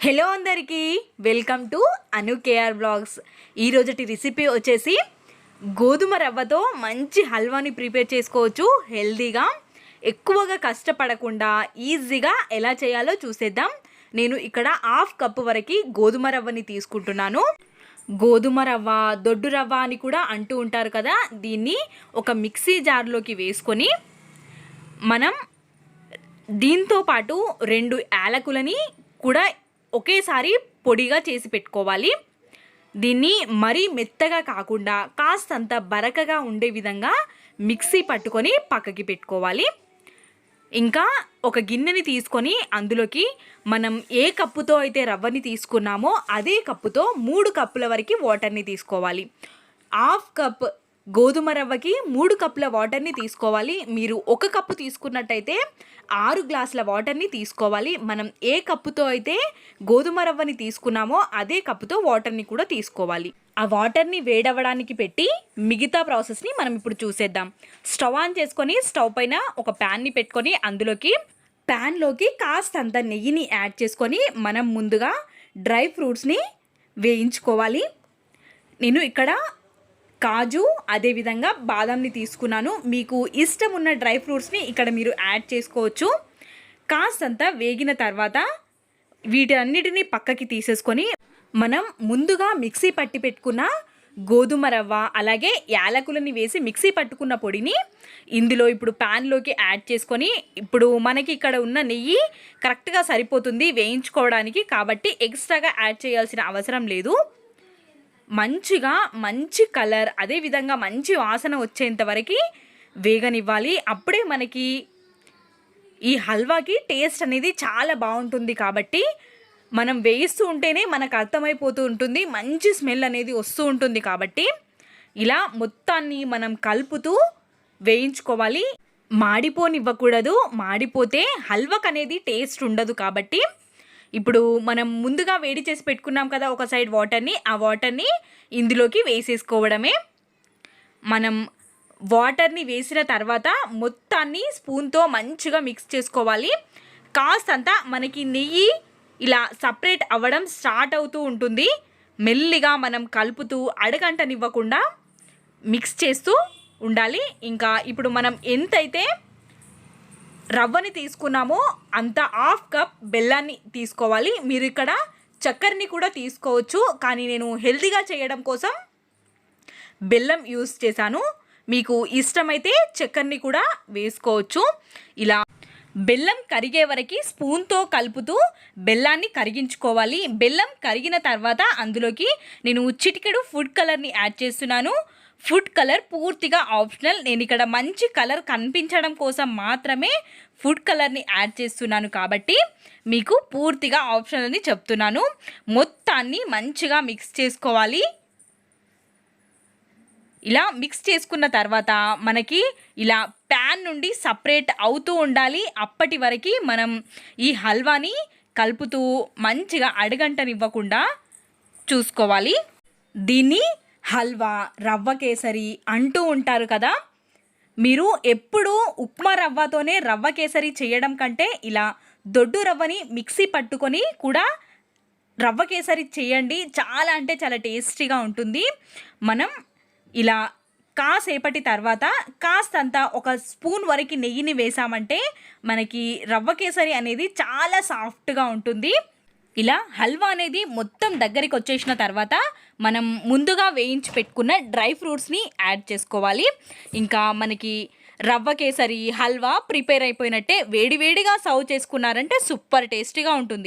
Hello అందరికీ welcome to Anu KR blogs. ఈరోజుటి recipe వచ్చేసి గోధుమ రవ్వతో మంచి హల్వాని ప్రిపేర్ చేసుకోవచ్చు. హెల్తీగా ఎక్కువగా కష్టపడకుండా ఈజీగా ఎలా చేయాలో చూసేద్దాం. నేను ఇక్కడ హాఫ్ కప్పు వరకు గోధుమ రవ్వని తీసుకుంటున్నాను. గోధుమ రవ్వ దొడ్డు రవ్వ అని కూడా అంటూ ఉంటారు కదా. దీన్ని ఒక మిక్సీ జార్లోకి వేసుకొని మనం దీంతో పాటు 2 యాలకులని కూడా ఒకేసారి పొడిగా చేసి పెట్టుకోవాలి. దీన్ని మరీ మెత్తగా కాకుండా కాస్తంత బరకగా ఉండే విధంగా మిక్సీ పట్టుకొని పక్కకి పెట్టుకోవాలి. ఇంకా ఒక గిన్నెని తీసుకొని అందులోకి మనం ఏ కప్పుతో అయితే రవ్వని తీసుకున్నామో అదే కప్పుతో 3 కప్పుల వరకు వాటర్ని తీసుకోవాలి. హాఫ్ కప్ గోధుమ రవ్వకి 3 కప్పుల వాటర్ని తీసుకోవాలి. మీరు 1 కప్పు తీసుకున్నట్టయితే 6 గ్లాసుల వాటర్ని తీసుకోవాలి. మనం ఏ కప్పుతో అయితే గోధుమ రవ్వని తీసుకున్నామో అదే కప్పుతో వాటర్ని కూడా తీసుకోవాలి. ఆ వాటర్ని వేడవడానికి పెట్టి మిగతా ప్రాసెస్ని మనం ఇప్పుడు చూసేద్దాం. స్టవ్ ఆన్ చేసుకొని స్టవ్ పైన ఒక ప్యాన్ని పెట్టుకొని ప్యాన్లోకి కాస్తంత నెయ్యిని యాడ్ చేసుకొని మనం ముందుగా డ్రై ఫ్రూట్స్ని వేయించుకోవాలి. నేను ఇక్కడ కాజు అదేవిధంగా బాదంని తీసుకున్నాను. మీకు ఇష్టం ఉన్న డ్రై ఫ్రూట్స్ని ఇక్కడ మీరు యాడ్ చేసుకోవచ్చు. కాస్తంత వేగిన తర్వాత వీటన్నిటిని పక్కకి తీసేసుకొని మనం ముందుగా మిక్సీ పట్టి పెట్టుకున్న గోధుమ రవ్వ అలాగే యాలకులని వేసి మిక్సీ పట్టుకున్న పొడిని ఇందులో ఇప్పుడు ప్యాన్లోకి యాడ్ చేసుకొని, ఇప్పుడు మనకి ఇక్కడ ఉన్న నెయ్యి కరెక్ట్గా సరిపోతుంది వేయించుకోవడానికి, కాబట్టి ఎక్స్ట్రాగా యాడ్ చేయాల్సిన అవసరం లేదు. మంచి కలర్ అదేవిధంగా మంచి వాసన వచ్చేంత వరకు వేగనివ్వాలి. అప్పుడే మనకి ఈ హల్వాకి టేస్ట్ అనేది చాలా బాగుంటుంది. కాబట్టి మనం వేయిస్తూ ఉంటేనే మనకు అర్థమైపోతూ ఉంటుంది, మంచి స్మెల్ అనేది వస్తూ ఉంటుంది. కాబట్టి ఇలా మొత్తాన్ని మనం కలుపుతూ వేయించుకోవాలి. మాడిపోనివ్వకూడదు, మాడిపోతే హల్వాకి అనేది టేస్ట్ ఉండదు. కాబట్టి ఇప్పుడు మనం ముందుగా వేడి చేసి పెట్టుకున్నాం కదా ఒక సైడ్ వాటర్ని, ఆ వాటర్ని ఇందులోకి వేసేసుకోవడమే. మనం వాటర్ని వేసిన తర్వాత మొత్తాన్ని స్పూన్తో మంచిగా మిక్స్ చేసుకోవాలి. కాస్తంత మనకి నెయ్యి ఇలా సపరేట్ అవ్వడం స్టార్ట్ అవుతూ ఉంటుంది. మెల్లిగా మనం కలుపుతూ అడగంటనివ్వకుండా మిక్స్ చేస్తూ ఉండాలి. ఇంకా ఇప్పుడు మనం ఎంతైతే రవ్వని తీసుకున్నామో అంత హాఫ్ కప్ బెల్లాన్ని తీసుకోవాలి. మీరు ఇక్కడ చక్కెరని కూడా తీసుకోవచ్చు, కానీ నేను హెల్తీగా చేయడం కోసం బెల్లం యూస్ చేశాను. మీకు ఇష్టమైతే చక్కెరని కూడా వేసుకోవచ్చు. ఇలా బెల్లం కరిగే వరకు స్పూన్తో కలుపుతూ బెల్లాన్ని కరిగించుకోవాలి. బెల్లం కరిగిన తర్వాత అందులోకి నేను చిటికెడు ఫుడ్ కలర్ని యాడ్ చేస్తున్నాను. ఫుడ్ కలర్ పూర్తిగా ఆప్షనల్. నేను ఇక్కడ మంచి కలర్ కనిపించడం కోసం మాత్రమే ఫుడ్ కలర్ని యాడ్ చేస్తున్నాను, కాబట్టి మీకు పూర్తిగా ఆప్షనల్ అని చెప్తున్నాను. మొత్తాన్ని మంచిగా మిక్స్ చేసుకోవాలి. ఇలా మిక్స్ చేసుకున్న తర్వాత మనకి ఇలా ప్యాన్ నుండి సపరేట్ అవుతూ ఉండాలి. అప్పటి వరకు మనం ఈ హల్వాని కలుపుతూ మంచిగా అడగంటనివ్వకుండా చూసుకోవాలి. దీన్ని హల్వా, రవ్వ కేసరి అంటూ ఉంటారు కదా. మీరు ఎప్పుడూ ఉప్మా రవ్వతోనే రవ్వ కేసరి చేయడం కంటే ఇలా దొడ్డు రవ్వని మిక్సీ పట్టుకొని కూడా రవ్వ కేసరి చేయండి. చాలా అంటే చాలా టేస్టీగా ఉంటుంది. మనం ఇలా కాసేపటి తర్వాత కాస్తంత ఒక స్పూన్ వరకు నెయ్యిని వేసామంటే మనకి రవ్వ కేసరి అనేది చాలా సాఫ్ట్గా ఉంటుంది. ఇలా హల్వా అనేది మొత్తం దగ్గరికి వచ్చేసిన తర్వాత మనం ముందుగా వేయించి పెట్టుకున్న డ్రై ఫ్రూట్స్ని యాడ్ చేసుకోవాలి. ఇంకా మనకి రవ్వ కేసరి హల్వా ప్రిపేర్ అయిపోయినట్టే. వేడివేడిగా సర్వ్ చేసుకున్నారంటే సూపర్ టేస్టీగా ఉంటుంది.